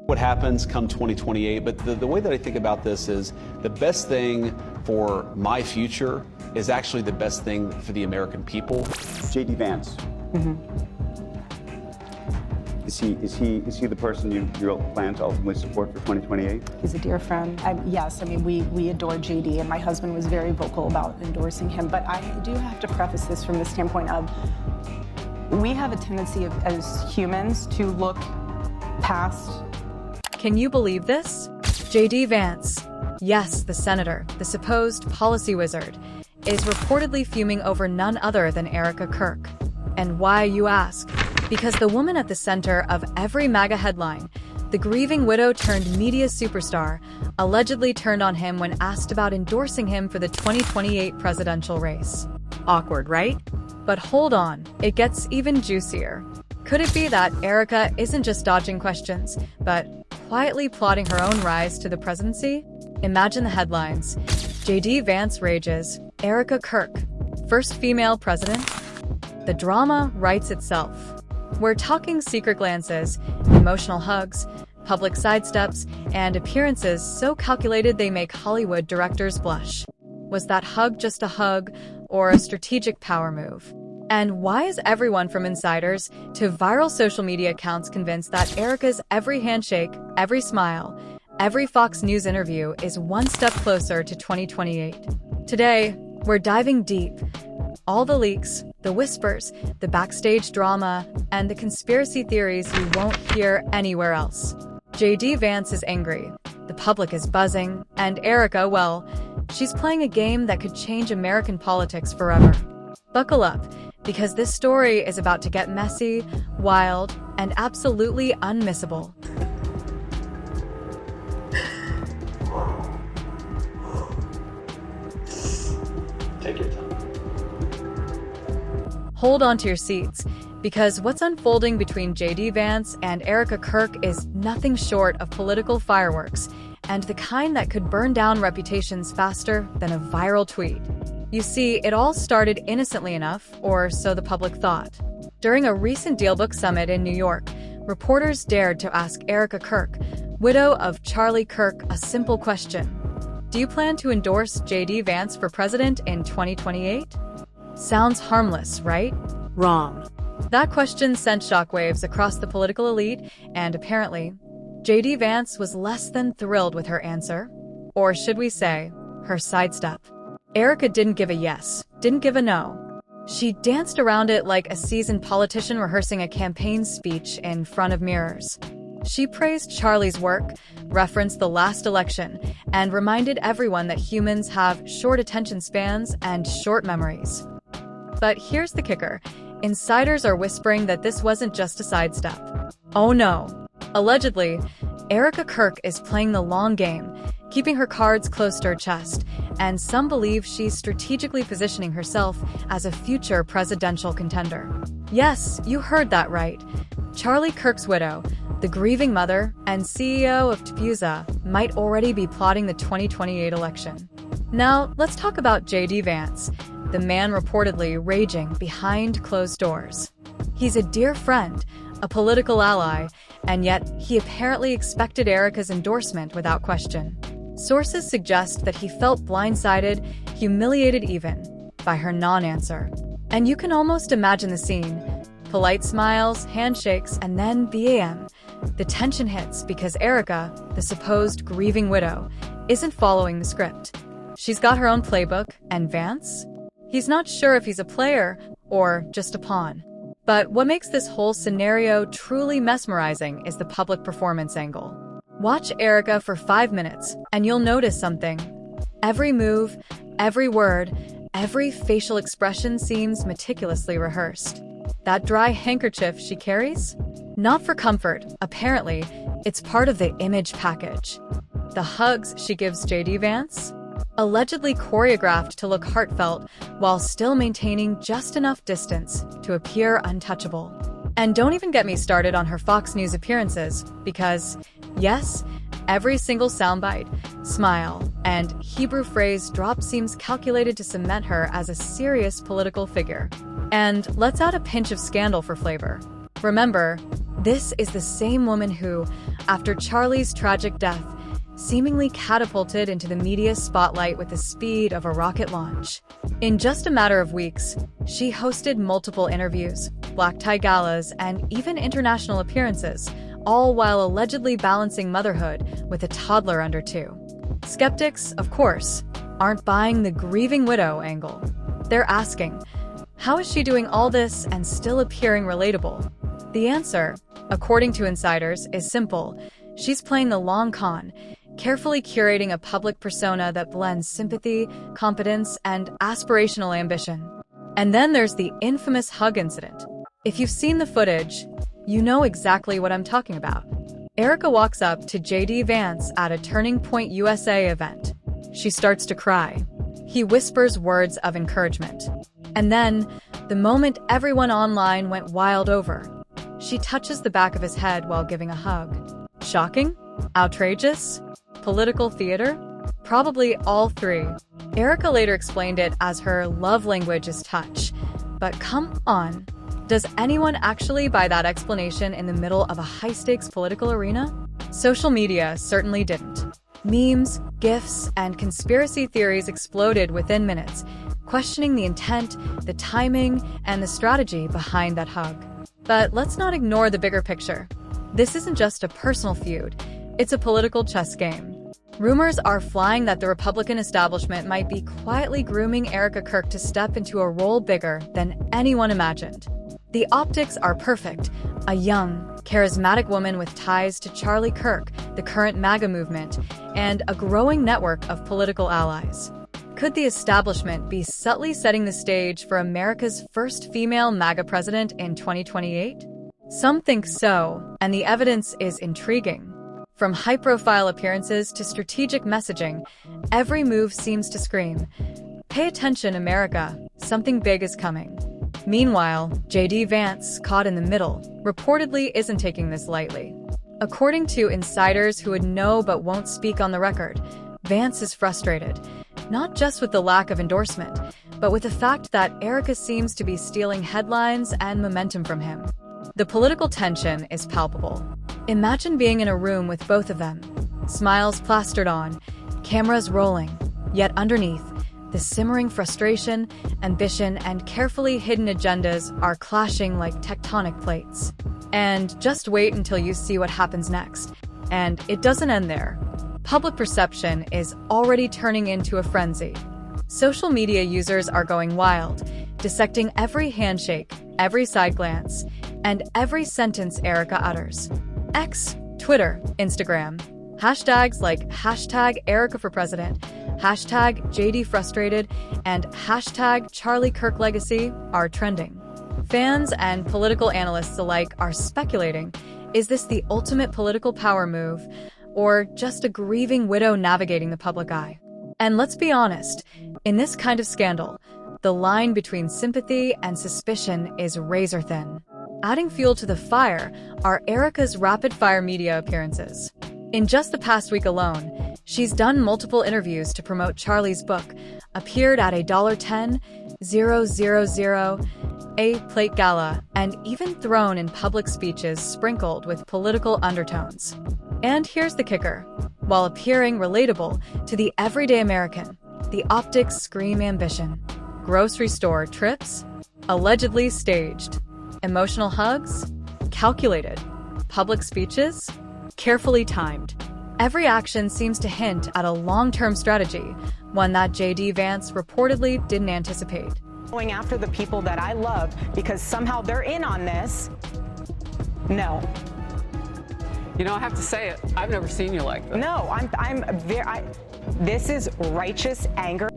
what happens come 2028, but the way that I think about this is the best thing for my future is actually the best thing for the American people. J.D. Vance. Is he the person you plan to ultimately support for 2028? He's a dear friend. Yes, I mean, we adore JD, and my husband was very vocal about endorsing him. But I do have to preface this from the standpoint of we have a tendency as humans to look past. Can you believe this? J.D. Vance, yes, the senator, the supposed policy wizard, is reportedly fuming over none other than Erika Kirk. And why, you ask? Because the woman at the center of every MAGA headline, the grieving widow turned media superstar, allegedly turned on him when asked about endorsing him for the 2028 presidential race. Awkward, right? But hold on, it gets even juicier. Could it be that Erika isn't just dodging questions, but quietly plotting her own rise to the presidency? Imagine the headlines. J.D. Vance rages, Erika Kirk, first female president? The drama writes itself. We're talking secret glances, emotional hugs, public sidesteps, and appearances so calculated they make Hollywood directors blush. Was that hug just a hug or a strategic power move? And why is everyone from insiders to viral social media accounts convinced that Erika's every handshake, every smile, every Fox News interview is one step closer to 2028? Today, we're diving deep. All the leaks, the whispers, the backstage drama, and the conspiracy theories you won't hear anywhere else. J.D. Vance is angry, the public is buzzing, and Erika, well, she's playing a game that could change American politics forever. Buckle up, because this story is about to get messy, wild, and absolutely unmissable. Take your time. Hold on to your seats, because what's unfolding between J.D. Vance and Erika Kirk is nothing short of political fireworks, and the kind that could burn down reputations faster than a viral tweet. You see, it all started innocently enough, or so the public thought. During a recent DealBook summit in New York, reporters dared to ask Erika Kirk, widow of Charlie Kirk, a simple question. Do you plan to endorse J.D. Vance for president in 2028? Sounds harmless, right? Wrong. That question sent shockwaves across the political elite, and apparently, J.D. Vance was less than thrilled with her answer. Or should we say, her sidestep. Erika didn't give a yes, didn't give a no. She danced around it like a seasoned politician rehearsing a campaign speech in front of mirrors. She praised Charlie's work, referenced the last election, and reminded everyone that humans have short attention spans and short memories. But here's the kicker. Insiders are whispering that this wasn't just a sidestep. Oh no. Allegedly, Erika Kirk is playing the long game, keeping her cards close to her chest, and some believe she's strategically positioning herself as a future presidential contender. Yes, you heard that right. Charlie Kirk's widow, the grieving mother and CEO of Tfuza, might already be plotting the 2028 election. Now, let's talk about J.D. Vance, the man reportedly raging behind closed doors. He's a dear friend, a political ally, and yet he apparently expected Erika's endorsement without question. Sources suggest that he felt blindsided, humiliated even, by her non-answer. And you can almost imagine the scene. Polite smiles, handshakes, and then bam! The tension hits because Erika, the supposed grieving widow, isn't following the script. She's got her own playbook, and Vance? He's not sure if he's a player or just a pawn. But what makes this whole scenario truly mesmerizing is the public performance angle. Watch Erika for 5 minutes, and you'll notice something. Every move, every word, every facial expression seems meticulously rehearsed. That dry handkerchief she carries? Not for comfort, apparently, it's part of the image package. The hugs she gives J.D. Vance? Allegedly choreographed to look heartfelt while still maintaining just enough distance to appear untouchable. And don't even get me started on her Fox News appearances, because, yes, every single soundbite, smile, and Hebrew phrase drop seems calculated to cement her as a serious political figure. And let's add a pinch of scandal for flavor. Remember, this is the same woman who, after Charlie's tragic death, seemingly catapulted into the media spotlight with the speed of a rocket launch. In just a matter of weeks, she hosted multiple interviews, black tie galas, and even international appearances, all while allegedly balancing motherhood with a toddler under 2. Skeptics, of course, aren't buying the grieving widow angle. They're asking, how is she doing all this and still appearing relatable? The answer, according to insiders, is simple. She's playing the long con, carefully curating a public persona that blends sympathy, competence, and aspirational ambition. And then there's the infamous hug incident. If you've seen the footage, you know exactly what I'm talking about. Erika walks up to JD Vance at a Turning Point USA event. She starts to cry. He whispers words of encouragement. And then, the moment everyone online went wild over, she touches the back of his head while giving a hug. Shocking? Outrageous? Political theater? Probably all three. Erika later explained it as her love language is touch. But come on, does anyone actually buy that explanation in the middle of a high-stakes political arena? Social media certainly didn't. Memes, GIFs, and conspiracy theories exploded within minutes, questioning the intent, the timing, and the strategy behind that hug. But let's not ignore the bigger picture. This isn't just a personal feud, it's a political chess game. Rumors are flying that the Republican establishment might be quietly grooming Erika Kirk to step into a role bigger than anyone imagined. The optics are perfect. A young, charismatic woman with ties to Charlie Kirk, the current MAGA movement, and a growing network of political allies. Could the establishment be subtly setting the stage for America's first female MAGA president in 2028? Some think so, and the evidence is intriguing. From high-profile appearances to strategic messaging, every move seems to scream, "Pay attention, America, something big is coming." Meanwhile, JD Vance, caught in the middle, reportedly isn't taking this lightly. According to insiders who would know but won't speak on the record, Vance is frustrated, not just with the lack of endorsement, but with the fact that Erika seems to be stealing headlines and momentum from him. The political tension is palpable. Imagine being in a room with both of them, smiles plastered on, cameras rolling, yet underneath, the simmering frustration, ambition, and carefully hidden agendas are clashing like tectonic plates. And just wait until you see what happens next. And it doesn't end there. Public perception is already turning into a frenzy. Social media users are going wild, dissecting every handshake, every side glance, and every sentence Erika utters. X, Twitter, Instagram. Hashtags like hashtag Erika for president, hashtag JD frustrated, and hashtag Charlie Kirk legacy are trending. Fans and political analysts alike are speculating, is this the ultimate political power move, or just a grieving widow navigating the public eye? And let's be honest, in this kind of scandal, the line between sympathy and suspicion is razor thin. Adding fuel to the fire are Erika's rapid-fire media appearances. In just the past week alone, she's done multiple interviews to promote Charlie's book, appeared at a $10,000 plate gala, and even thrown in public speeches sprinkled with political undertones. And here's the kicker. While appearing relatable to the everyday American, the optics scream ambition. Grocery store trips? Allegedly staged. Emotional hugs? Calculated. Public speeches? Carefully timed. Every action seems to hint at a long-term strategy, one that JD Vance reportedly didn't anticipate. Going after the people that I love because somehow they're in on this? No. You know, I have to say it. I've never seen you like this. No, this is righteous anger.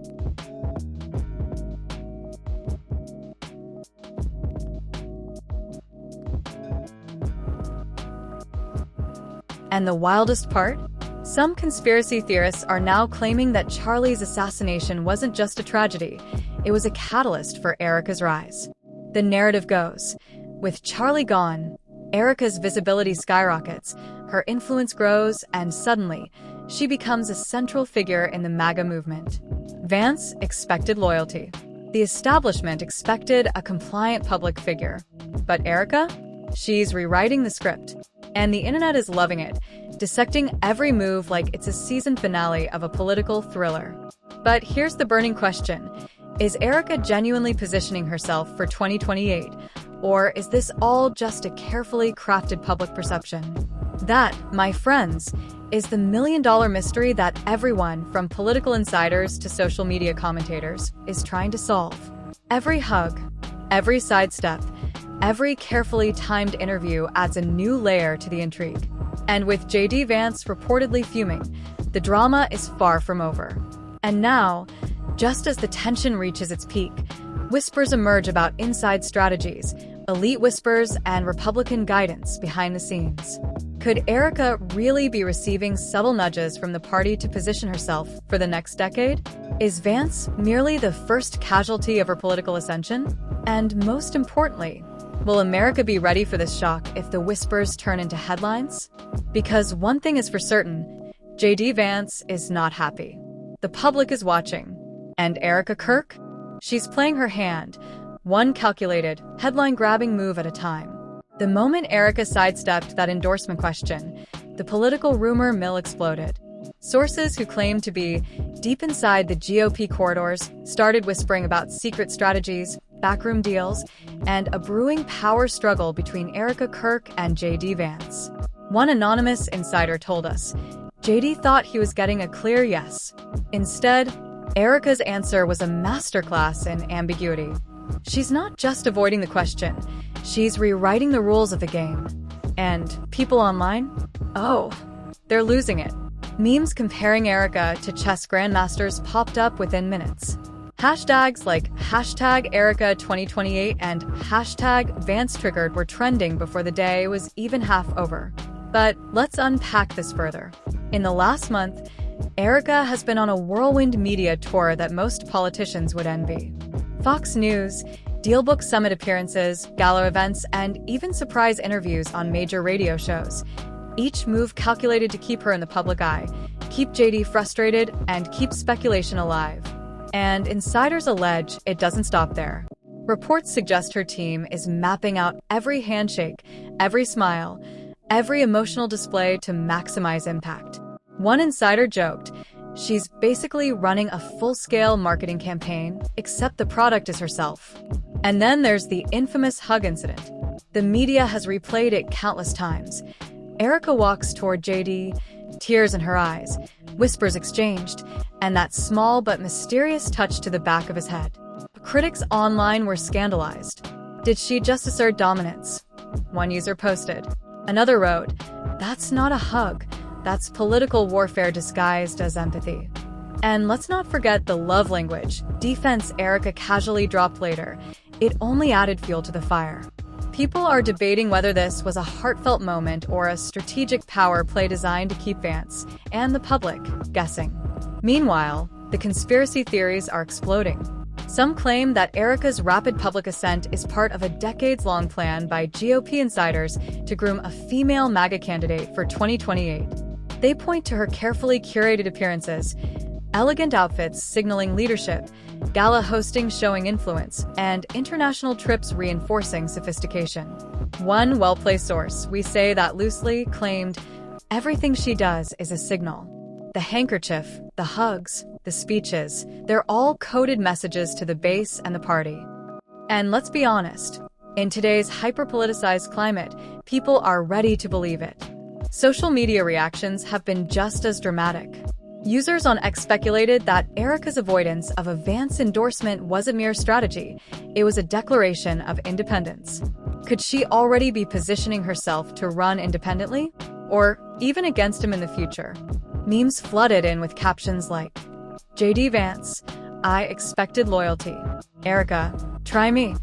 And the wildest part? Some conspiracy theorists are now claiming that Charlie's assassination wasn't just a tragedy, it was a catalyst for Erika's rise. The narrative goes, with Charlie gone, Erika's visibility skyrockets, her influence grows, and suddenly, she becomes a central figure in the MAGA movement. Vance expected loyalty. The establishment expected a compliant public figure. But Erika? She's rewriting the script. And the internet is loving it, dissecting every move like it's a season finale of a political thriller. But here's the burning question. Is Erika genuinely positioning herself for 2028? Or is this all just a carefully crafted public perception? That, my friends, is the million-dollar mystery that everyone, from political insiders to social media commentators, is trying to solve. Every hug, every sidestep, every carefully timed interview adds a new layer to the intrigue. And with JD Vance reportedly fuming, the drama is far from over. And now, just as the tension reaches its peak, whispers emerge about inside strategies, elite whispers, and Republican guidance behind the scenes. Could Erika really be receiving subtle nudges from the party to position herself for the next decade? Is Vance merely the first casualty of her political ascension? And most importantly, will America be ready for this shock if the whispers turn into headlines? Because one thing is for certain, JD Vance is not happy. The public is watching. And Erika Kirk? She's playing her hand, one calculated, headline-grabbing move at a time. The moment Erika sidestepped that endorsement question, the political rumor mill exploded. Sources who claimed to be deep inside the GOP corridors started whispering about secret strategies, backroom deals, and a brewing power struggle between Erika Kirk and JD Vance. One anonymous insider told us, JD thought he was getting a clear yes. Instead, Erika's answer was a masterclass in ambiguity. She's not just avoiding the question, she's rewriting the rules of the game. And people online? Oh, they're losing it. Memes comparing Erika to chess grandmasters popped up within minutes. Hashtags like #Erika2028 and #VanceTriggered were trending before the day was even half over. But let's unpack this further. In the last month, Erika has been on a whirlwind media tour that most politicians would envy. Fox News, Dealbook Summit appearances, gala events, and even surprise interviews on major radio shows. Each move calculated to keep her in the public eye, keep JD frustrated, and keep speculation alive. And insiders allege it doesn't stop there. Reports suggest her team is mapping out every handshake, every smile, every emotional display to maximize impact. One insider joked, she's basically running a full-scale marketing campaign, except the product is herself. And then there's the infamous hug incident. The media has replayed it countless times. Erika walks toward JD, tears in her eyes, whispers exchanged, and that small but mysterious touch to the back of his head. Critics online were scandalized. Did she just assert dominance? One user posted. Another wrote, that's not a hug. That's political warfare disguised as empathy. And let's not forget the love language, defense Erika casually dropped later. It only added fuel to the fire. People are debating whether this was a heartfelt moment or a strategic power play designed to keep Vance and the public guessing. Meanwhile, the conspiracy theories are exploding. Some claim that Erika's rapid public ascent is part of a decades-long plan by GOP insiders to groom a female MAGA candidate for 2028. They point to her carefully curated appearances, elegant outfits signaling leadership, gala hosting showing influence, and international trips reinforcing sophistication. One well-placed source, we say that loosely, claimed, everything she does is a signal. The handkerchief, the hugs, the speeches, they're all coded messages to the base and the party. And let's be honest, in today's hyper-politicized climate, people are ready to believe it. Social media reactions have been just as dramatic. Users on X speculated that Erika's avoidance of a Vance endorsement wasn't mere strategy, it was a declaration of independence. Could she already be positioning herself to run independently? Or even against him in the future? Memes flooded in with captions like, JD Vance, I expected loyalty. Erika, try me.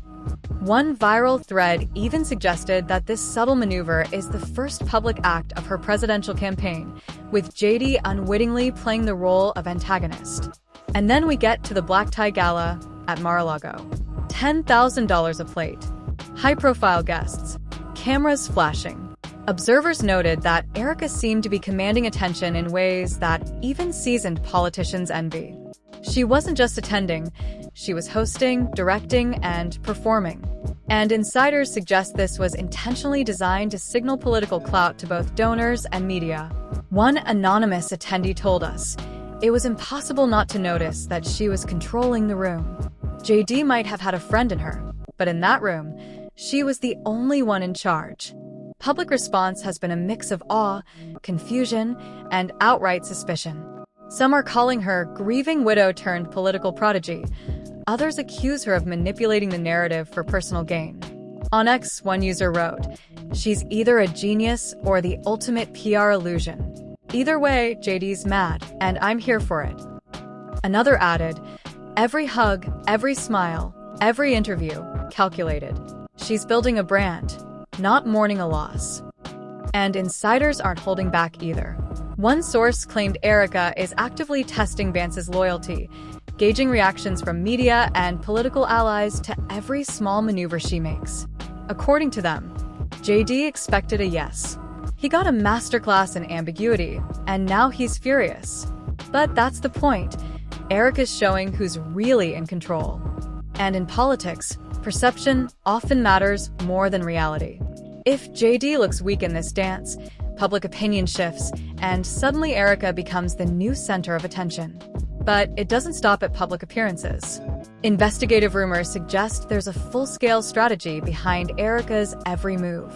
One viral thread even suggested that this subtle maneuver is the first public act of her presidential campaign, with JD unwittingly playing the role of antagonist. And then we get to the black tie gala at Mar-a-Lago. $10,000 a plate. High-profile guests. Cameras flashing. Observers noted that Erika seemed to be commanding attention in ways that even seasoned politicians envy. She wasn't just attending, she was hosting, directing, and performing. And insiders suggest this was intentionally designed to signal political clout to both donors and media. One anonymous attendee told us, "It was impossible not to notice that she was controlling the room. JD might have had a friend in her, but in that room, she was the only one in charge." Public response has been a mix of awe, confusion, and outright suspicion. Some are calling her grieving widow turned political prodigy. Others accuse her of manipulating the narrative for personal gain. On X, one user wrote, "She's either a genius or the ultimate PR illusion. Either way, JD's mad, and I'm here for it." Another added, "Every hug, every smile, every interview, calculated. She's building a brand, not mourning a loss." And insiders aren't holding back either. One source claimed Erika is actively testing Vance's loyalty, gauging reactions from media and political allies to every small maneuver she makes. According to them, JD expected a yes. He got a masterclass in ambiguity, and now he's furious. But that's the point. Erika's showing who's really in control. And in politics, perception often matters more than reality. If JD looks weak in this dance, public opinion shifts, and suddenly Erika becomes the new center of attention. But it doesn't stop at public appearances. Investigative rumors suggest there's a full-scale strategy behind Erika's every move.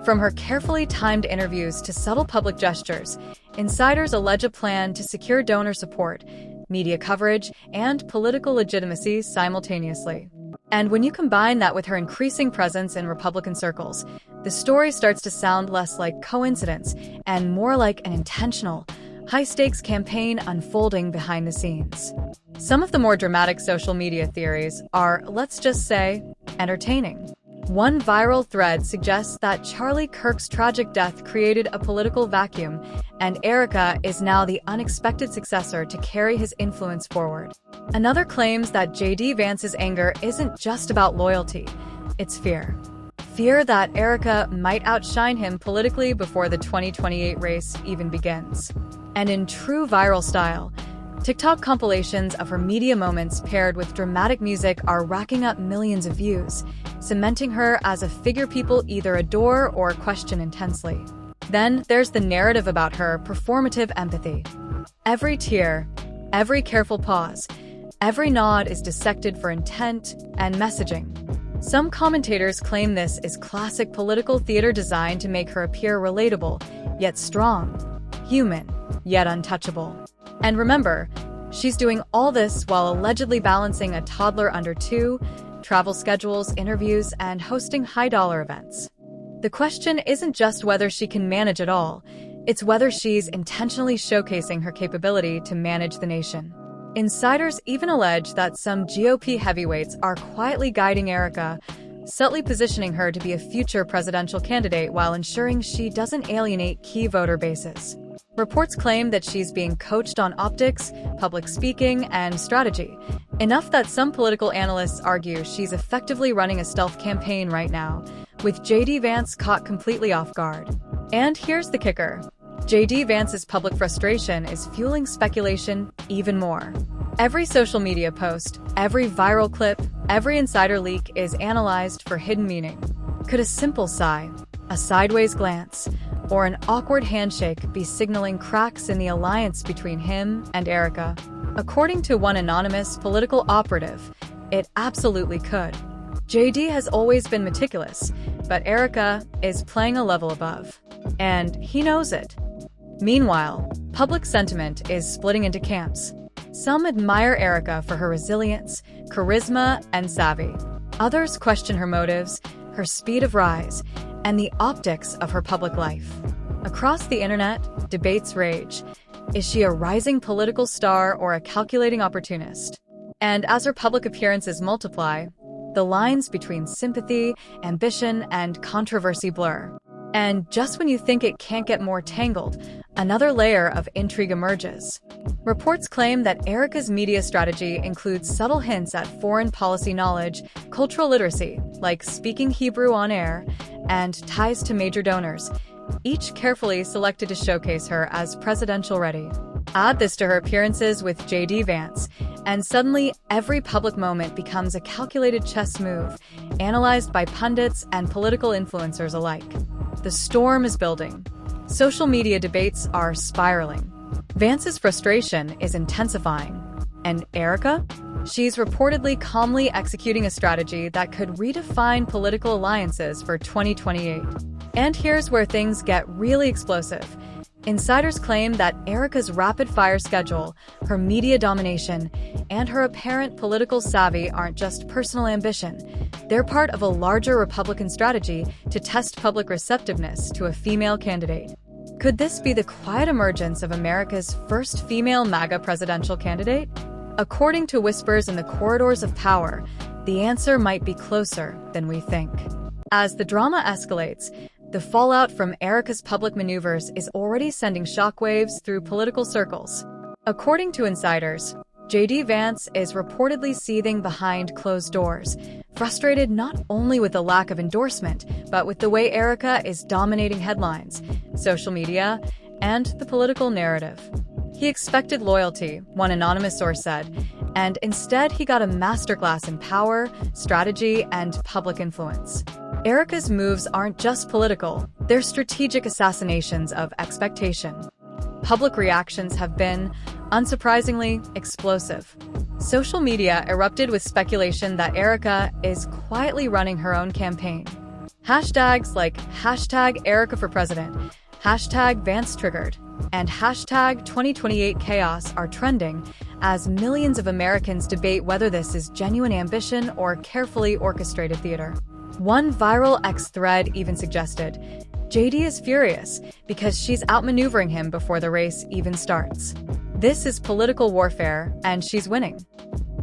From her carefully timed interviews to subtle public gestures, insiders allege a plan to secure donor support, media coverage, and political legitimacy simultaneously. And when you combine that with her increasing presence in Republican circles, the story starts to sound less like coincidence and more like an intentional, high-stakes campaign unfolding behind the scenes. Some of the more dramatic social media theories are, let's just say, entertaining. One viral thread suggests that Charlie Kirk's tragic death created a political vacuum, and Erika is now the unexpected successor to carry his influence forward. Another claims that JD Vance's anger isn't just about loyalty, it's fear. Fear that Erika might outshine him politically before the 2028 race even begins. And in true viral style, TikTok compilations of her media moments paired with dramatic music are racking up millions of views, cementing her as a figure people either adore or question intensely. Then there's the narrative about her performative empathy. Every tear, every careful pause, every nod is dissected for intent and messaging. Some commentators claim this is classic political theater designed to make her appear relatable, yet strong, human, yet untouchable. And remember, she's doing all this while allegedly balancing a toddler under 2, travel schedules, interviews, and hosting high-dollar events. The question isn't just whether she can manage it all, it's whether she's intentionally showcasing her capability to manage the nation. Insiders even allege that some GOP heavyweights are quietly guiding Erika, subtly positioning her to be a future presidential candidate while ensuring she doesn't alienate key voter bases. Reports claim that she's being coached on optics, public speaking, and strategy, enough that some political analysts argue she's effectively running a stealth campaign right now, with JD Vance caught completely off guard. And here's the kicker. JD Vance's public frustration is fueling speculation even more. Every social media post, every viral clip, every insider leak is analyzed for hidden meaning. Could a simple sigh, a sideways glance, or an awkward handshake be signaling cracks in the alliance between him and Erika? According to one anonymous political operative, it absolutely could. JD has always been meticulous, but Erika is playing a level above. And he knows it. Meanwhile, public sentiment is splitting into camps. Some admire Erika for her resilience, charisma, and savvy. Others question her motives, her speed of rise, and the optics of her public life. Across the internet, debates rage. Is she a rising political star or a calculating opportunist? And as her public appearances multiply, the lines between sympathy, ambition, and controversy blur. And just when you think it can't get more tangled, another layer of intrigue emerges. Reports claim that Erika's media strategy includes subtle hints at foreign policy knowledge, cultural literacy, like speaking Hebrew on air, and ties to major donors, each carefully selected to showcase her as presidential ready. Add this to her appearances with JD Vance, and suddenly every public moment becomes a calculated chess move, analyzed by pundits and political influencers alike. The storm is building. Social media debates are spiraling. Vance's frustration is intensifying. And Erika? She's reportedly calmly executing a strategy that could redefine political alliances for 2028. And here's where things get really explosive. Insiders claim that Erika's rapid-fire schedule, her media domination, and her apparent political savvy aren't just personal ambition. They're part of a larger Republican strategy to test public receptiveness to a female candidate. Could this be the quiet emergence of America's first female MAGA presidential candidate? According to whispers in the corridors of power, the answer might be closer than we think. As the drama escalates, the fallout from Erika's public maneuvers is already sending shockwaves through political circles. According to insiders, JD Vance is reportedly seething behind closed doors, frustrated not only with the lack of endorsement, but with the way Erika is dominating headlines, social media, and the political narrative. He expected loyalty, one anonymous source said, and instead he got a masterclass in power, strategy, and public influence. Erika's moves aren't just political, they're strategic assassinations of expectation. Public reactions have been, unsurprisingly, explosive. Social media erupted with speculation that Erika is quietly running her own campaign. Hashtags like #ErikaForPresident, #VanceTriggered, and #2028Chaos are trending as millions of Americans debate whether this is genuine ambition or carefully orchestrated theater. One viral X thread even suggested, JD is furious because she's outmaneuvering him before the race even starts. This is political warfare, and she's winning.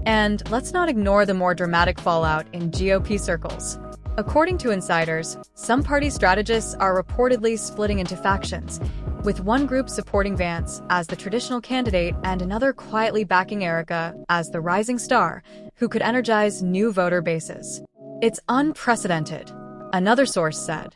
And let's not ignore the more dramatic fallout in GOP circles. According to insiders, some party strategists are reportedly splitting into factions, with one group supporting Vance as the traditional candidate and another quietly backing Erika as the rising star who could energize new voter bases. It's unprecedented, another source said.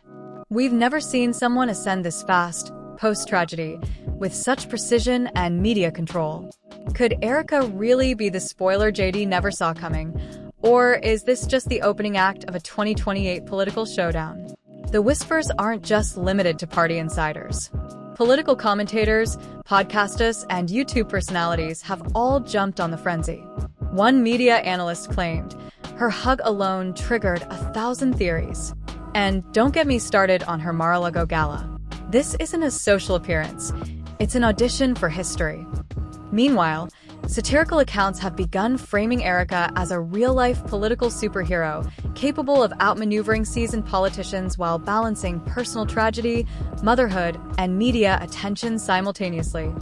We've never seen someone ascend this fast, post-tragedy, with such precision and media control. Could Erika really be the spoiler JD never saw coming? Or is this just the opening act of a 2028 political showdown? The whispers aren't just limited to party insiders. Political commentators, podcasts, and YouTube personalities have all jumped on the frenzy. One media analyst claimed, her hug alone triggered 1,000 theories. And don't get me started on her Mar-a-Lago gala. This isn't a social appearance, it's an audition for history. Meanwhile, satirical accounts have begun framing Erika as a real-life political superhero, capable of outmaneuvering seasoned politicians while balancing personal tragedy, motherhood, and media attention simultaneously.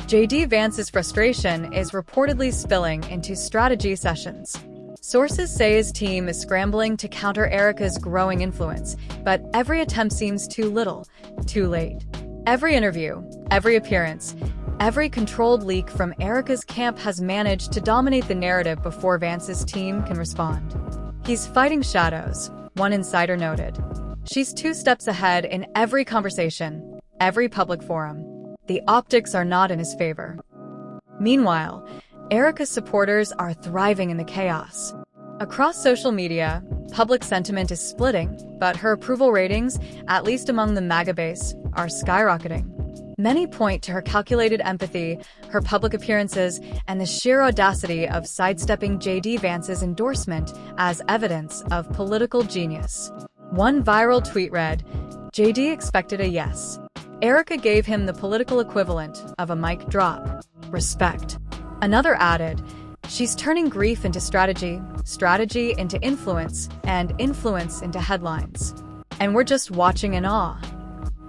JD Vance's frustration is reportedly spilling into strategy sessions. Sources say his team is scrambling to counter Erika's growing influence, but every attempt seems too little, too late. Every interview, every appearance, every controlled leak from Erika's camp has managed to dominate the narrative before Vance's team can respond. He's fighting shadows, one insider noted. She's 2 steps ahead in every conversation, every public forum. The optics are not in his favor. Meanwhile, Erika's supporters are thriving in the chaos. Across social media, public sentiment is splitting, but her approval ratings, at least among the MAGA base, are skyrocketing. Many point to her calculated empathy, her public appearances, and the sheer audacity of sidestepping JD Vance's endorsement as evidence of political genius. One viral tweet read, JD expected a yes. Erika gave him the political equivalent of a mic drop. Respect. Another added, she's turning grief into strategy, strategy into influence, and influence into headlines. And we're just watching in awe.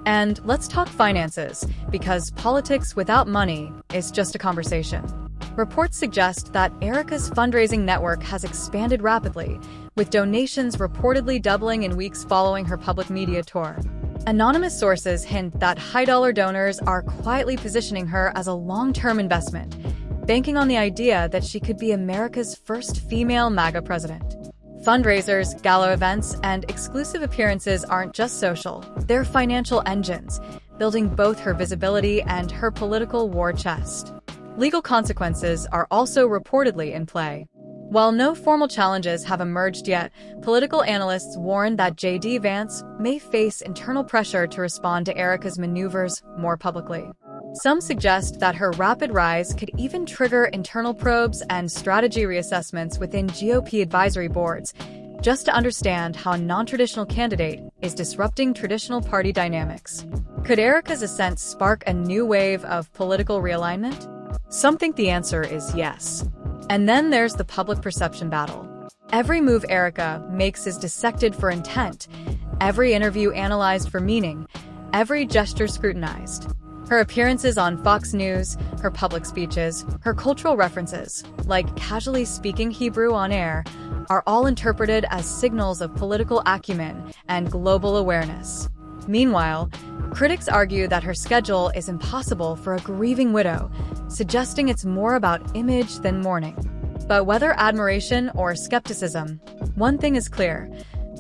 And let's talk finances, because politics without money is just a conversation. Reports suggest that Erika's fundraising network has expanded rapidly, with donations reportedly doubling in weeks following her public media tour. Anonymous sources hint that high-dollar donors are quietly positioning her as a long-term investment, banking on the idea that she could be America's first female MAGA president. Fundraisers, gala events, and exclusive appearances aren't just social, they're financial engines, building both her visibility and her political war chest. Legal consequences are also reportedly in play. While no formal challenges have emerged yet, political analysts warn that J.D. Vance may face internal pressure to respond to Erika's maneuvers more publicly. Some suggest that her rapid rise could even trigger internal probes and strategy reassessments within GOP advisory boards, just to understand how a non-traditional candidate is disrupting traditional party dynamics. Could Erika's ascent spark a new wave of political realignment? Some think the answer is yes. And then there's the public perception battle. Every move Erika makes is dissected for intent, every interview analyzed for meaning, every gesture scrutinized. Her appearances on Fox News, her public speeches, her cultural references, like casually speaking Hebrew on air, are all interpreted as signals of political acumen and global awareness. Meanwhile, critics argue that her schedule is impossible for a grieving widow, suggesting it's more about image than mourning. But whether admiration or skepticism, one thing is clear: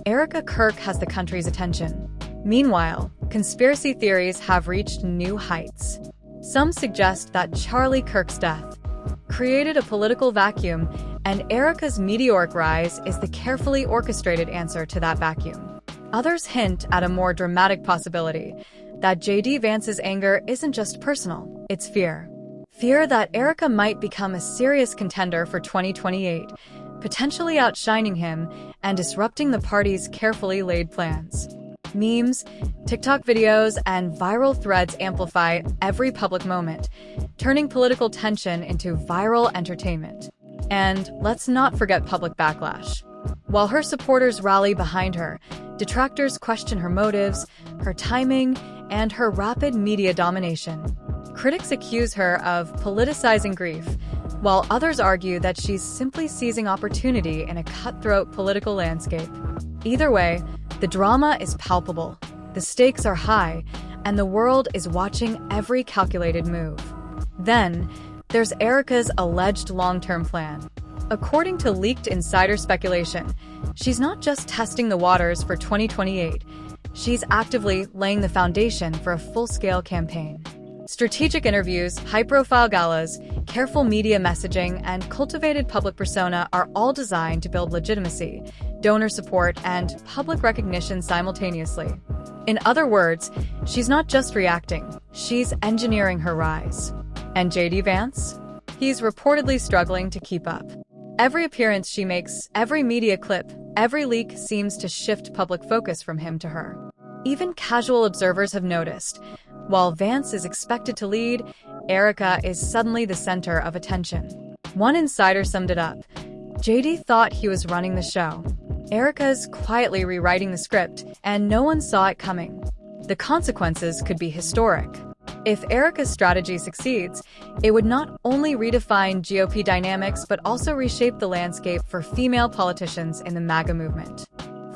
Erika Kirk has the country's attention. Meanwhile, conspiracy theories have reached new heights. Some suggest that Charlie Kirk's death created a political vacuum, and Erika's meteoric rise is the carefully orchestrated answer to that vacuum. Others hint at a more dramatic possibility, that J.D. Vance's anger isn't just personal, it's fear. Fear that Erika might become a serious contender for 2028, potentially outshining him and disrupting the party's carefully laid plans. Memes, TikTok videos, and viral threads amplify every public moment, turning political tension into viral entertainment. And let's not forget public backlash. While her supporters rally behind her, detractors question her motives, her timing, and her rapid media domination. Critics accuse her of politicizing grief, while others argue that she's simply seizing opportunity in a cutthroat political landscape. Either way, the drama is palpable, the stakes are high, and the world is watching every calculated move. Then, there's Erika's alleged long-term plan. According to leaked insider speculation, she's not just testing the waters for 2028, she's actively laying the foundation for a full-scale campaign. Strategic interviews, high-profile galas, careful media messaging, and cultivated public persona are all designed to build legitimacy, donor support, and public recognition simultaneously. In other words, she's not just reacting, she's engineering her rise. And J.D. Vance? He's reportedly struggling to keep up. Every appearance she makes, every media clip, every leak seems to shift public focus from him to her. Even casual observers have noticed. While Vance is expected to lead, Erika is suddenly the center of attention. One insider summed it up. J.D. thought he was running the show. Erika's quietly rewriting the script, and no one saw it coming. The consequences could be historic. If Erika's strategy succeeds, it would not only redefine GOP dynamics but also reshape the landscape for female politicians in the MAGA movement.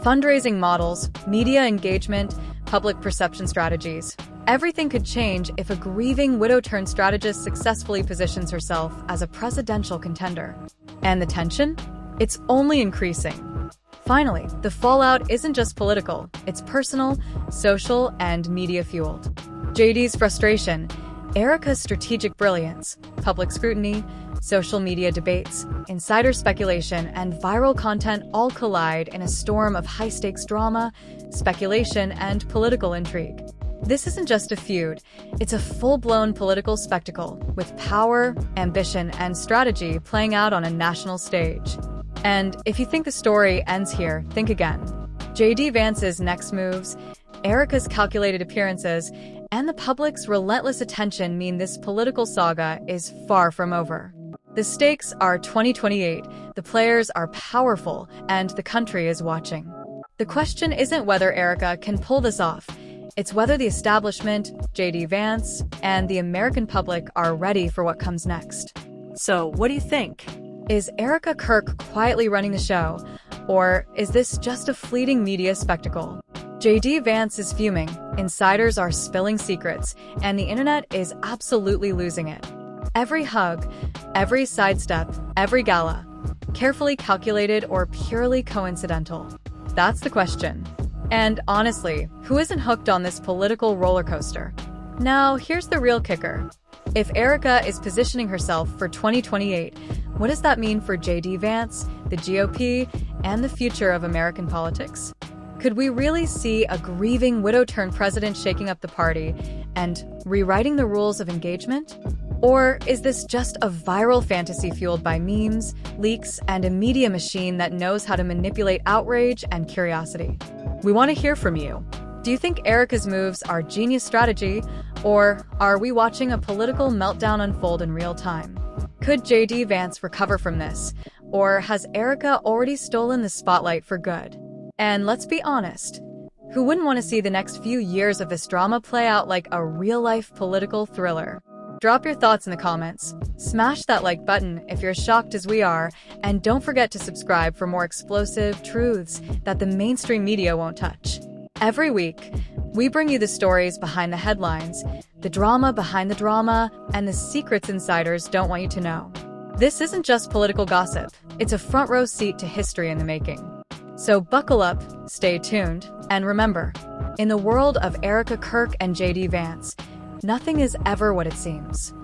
Fundraising models, media engagement, public perception strategies. Everything could change if a grieving widow-turned-strategist successfully positions herself as a presidential contender. And the tension? It's only increasing. Finally, the fallout isn't just political, it's personal, social, and media-fueled. JD's frustration, Erika's strategic brilliance, public scrutiny, social media debates, insider speculation, and viral content all collide in a storm of high-stakes drama, speculation, and political intrigue. This isn't just a feud, it's a full-blown political spectacle, with power, ambition, and strategy playing out on a national stage. And if you think the story ends here, think again. J.D. Vance's next moves, Erika's calculated appearances, and the public's relentless attention mean this political saga is far from over. The stakes are 2028, the players are powerful, and the country is watching. The question isn't whether Erika can pull this off, it's whether the establishment, J.D. Vance, and the American public are ready for what comes next. So, what do you think? Is Erika Kirk quietly running the show, or is this just a fleeting media spectacle? J.D. Vance is fuming, insiders are spilling secrets, and the internet is absolutely losing it. Every hug, every sidestep, every gala, carefully calculated or purely coincidental? That's the question. And honestly, who isn't hooked on this political roller coaster? Now, here's the real kicker. If Erika is positioning herself for 2028, what does that mean for JD Vance, the GOP, and the future of American politics? Could we really see a grieving widow-turned-president shaking up the party and rewriting the rules of engagement? Or is this just a viral fantasy fueled by memes, leaks, and a media machine that knows how to manipulate outrage and curiosity? We want to hear from you. Do you think Erika's moves are genius strategy, or are we watching a political meltdown unfold in real time? Could JD Vance recover from this, or has Erika already stolen the spotlight for good? And let's be honest, who wouldn't want to see the next few years of this drama play out like a real-life political thriller? Drop your thoughts in the comments, smash that like button if you're as shocked as we are, and don't forget to subscribe for more explosive truths that the mainstream media won't touch. Every week, we bring you the stories behind the headlines, the drama behind the drama, and the secrets insiders don't want you to know. This isn't just political gossip, it's a front row seat to history in the making. So buckle up, stay tuned, and remember, in the world of Erika Kirk and JD Vance, nothing is ever what it seems.